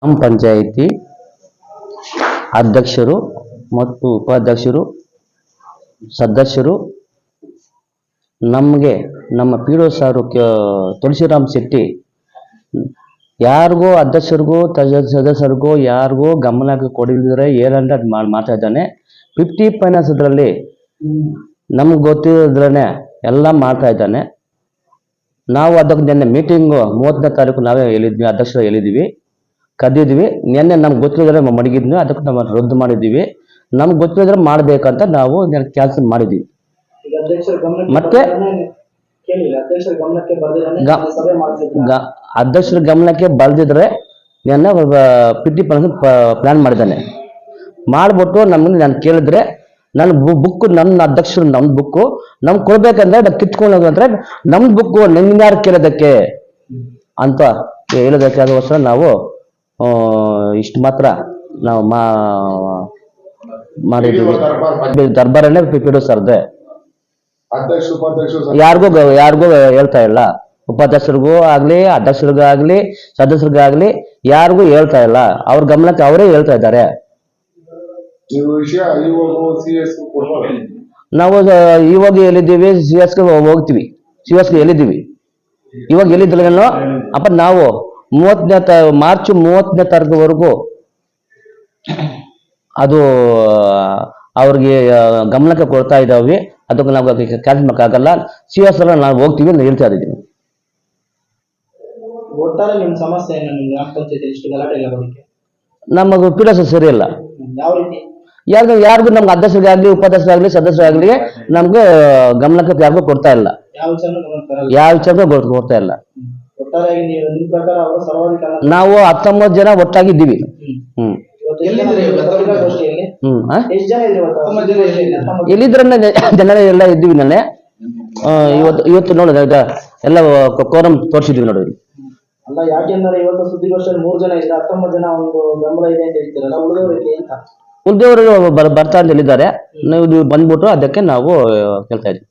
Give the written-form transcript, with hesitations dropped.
ಗ್ರಾಮ ಪಂಚಾಯಿತಿ ಅಧ್ಯಕ್ಷರು ಮತ್ತು ಉಪಾಧ್ಯಕ್ಷರು ಸದಸ್ಯರು ನಮಗೆ ನಮ್ಮ ಪಿಡಿಒ ಸಾರು ತುಳಸಿರಾಮ್ ಶೆಟ್ಟಿ ಯಾರಿಗೂ ಅಧ್ಯಕ್ಷರಿಗೂ ಸದಸ್ಯರಿಗೂ ಯಾರಿಗೂ ಗಮನ ಕೊಡಿದ್ರೆ ಏನಂತ ಮಾಡ್ತಾ ಇದ್ದಾನೆ. 50 ಫೈನಾನ್ಸ್ ಇದರಲ್ಲಿ ನಮ್ಗೆ ಗೊತ್ತಿರೋದ್ರೇ ಎಲ್ಲ ಮಾಡ್ತಾ ಇದ್ದಾನೆ. ನಾವು ಅದಕ್ಕೆ ನಿನ್ನೆ ಮೀಟಿಂಗು 30ನೇ ತಾರೀಕು ನಾವೇ ಹೇಳಿದ್ವಿ, ಅಧ್ಯಕ್ಷರು ಹೇಳಿದ್ವಿ, ಕದ್ದಿದ್ವಿ. ನಿನ್ನೆ ನಮ್ಗೆ ಗೊತ್ತಿಲ್ಲದ್ರೆ ಮಡಗಿದ್ವಿ, ಅದಕ್ಕೆ ನಾವು ರದ್ದು ಮಾಡಿದ್ದೀವಿ. ನಮ್ಗೆ ಗೊತ್ತಿಲ್ಲದ್ರೆ ಮಾಡ್ಬೇಕಂತ ನಾವು ಕ್ಯಾನ್ಸಲ್ ಮಾಡಿದ್ವಿ. ಮತ್ತೆ ಅಧ್ಯಕ್ಷರ ಗಮನಕ್ಕೆ ಬರ್ದಿದ್ರೆ ನಿನ್ನೆ 50% ಪ್ಲಾನ್ ಮಾಡಿದ್ದಾನೆ. ಮಾಡ್ಬಿಟ್ಟು ನಾನು ಕೇಳಿದ್ರೆ ನನ್ನ ಬುಕ್, ನನ್ನ ಅಧ್ಯಕ್ಷರು ನಮ್ಮ ಬುಕ್ಕು ನಮ್ಗೆ ಕೊಡ್ಬೇಕಂದ್ರೆ ಕಿತ್ಕೊಂಡು ಅಂದ್ರೆ ನಮ್ಮ ಬುಕ್ಕು ನಿಮ್ಗೆ ಯಾರು ಕೇಳೋದಕ್ಕೆ ಅಂತ ಹೇಳೋದಕ್ಕೆ. ಅದಕ್ಕೋಸ್ಕರ ನಾವು ಇಷ್ಟು ಮಾತ್ರ ನಾವು ಮಾಡಿದ್ದೀವಿ. ದರ್ಬಾರಲ್ಲೇ ಪಿಡಿಒ ಸರ್ದೆ ಯಾರಿಗೂ ಹೇಳ್ತಾ ಇಲ್ಲ. ಉಪಾಧ್ಯಕ್ಷರಿಗೂ ಆಗ್ಲಿ, ಅಧ್ಯಕ್ಷರಿಗಾಗ್ಲಿ, ಸದಸ್ಯರಿಗಾಗ್ಲಿ ಯಾರಿಗೂ ಹೇಳ್ತಾ ಇಲ್ಲ. ಅವ್ರ ಗಮನಕ್ಕೆ ಅವರೇ ಹೇಳ್ತಾ ಇದ್ದಾರೆ. ನಾವು ಇವಾಗ ಎಲ್ಲಿದ್ದೀವಿ, CS ಹೋಗ್ತೀವಿ, CS ಎಲ್ಲಿದ್ದೀವಿ ಇವಾಗ ಎಲ್ಲಿದ್ರೇನೋ ಅಪ್ಪ. ನಾವು ಮಾರ್ಚ್ 30ನೇ ತಾರೀಕುವರೆಗೂ ಅದು ಅವ್ರಿಗೆ ಗಮನಕ್ಕೆ ಕೊಡ್ತಾ ಇದ್ದಾವೆ. ಅದಕ್ಕೆ ನಾವು ಕ್ಯಾನ್ಸಲ್ ಮಾಡೋಕ್ಕಾಗಲ್ಲ. CS ಎಲ್ಲ ನಾವು ಹೋಗ್ತೀವಿ ಅಂತ ಹೇಳ್ತಾ ಇದ್ದೀವಿ. ಒಟ್ಟಾರೆ ನಿಮ್ಮ ಸಮಸ್ಯೆ ಏನು? ನಿಮ್ಮ ಗ್ರಾಮ ಪಂಚಾಯತಿ ಇಷ್ಟು ಗಲಾಟೆ ಆಗೋದಕ್ಕೆ ನಮಗೆ ಪಿಡಿಒ ಸರಿ ಇಲ್ಲ. ಯಾವ ರೀತಿ? ಯಾರಿಗೂ ನಮ್ಗೆ ಅಧ್ಯಕ್ಷರಾಗಲಿ, ಉಪಾಧ್ಯಕ್ಷರಾಗಲಿ, ಸದಸ್ಯರಾಗಲಿ ನಮ್ಗೆ ಗಮನಕ್ಕೆ ಯಾರಿಗೂ ಕೊಡ್ತಾ ಇಲ್ಲ. ಯಾವ ವಿಚಾರನೂ ಕೊಡ್ತಾ ಇಲ್ಲ. ಒಟ್ಟಾರೆಯಾಗಿ ನಿಮ್ಮ ಪ್ರಕಾರ ಅವರು ಸರ್ವಾಧಿಕಾರ ನಾವು 19 ಜನ ಒಟ್ಟಾಗಿದ್ದೀವಿ. ಎಲ್ಲಿದ್ರೆ ಜನ ಎಲ್ಲ ಇದ್ದೀವಿ. ನಾಳೆ ಇವತ್ತು ನೋಡಿದ ಎಲ್ಲ ಕೋರಂ ತೋರಿಸಿದ್ವಿ ನೋಡಿ. ಅಲ್ಲ, ಯಾಕೆಂದ್ರೆ ಇವತ್ತು ಸುದ್ದಿಗೋಷ್ಠಿಯಲ್ಲಿ 3 ಜನ ಇದ್ರೆ 19 ಜನ ಒಂದು ಬೆಂಬಲ ಇದೆ ಅಂತ ಹೇಳ್ತೀರಲ್ಲ, ಉಳಿದವರಿಗೆ ಅಂತ? ಉಳಿದವರು ಬರ್ತಾ ಅಂತ ಹೇಳಿದ್ದಾರೆ. ನೀವು ಬಂದ್ಬಿಟ್ಟು ಅದಕ್ಕೆ ನಾವು ಕೇಳ್ತಾ ಇದ್ವಿ.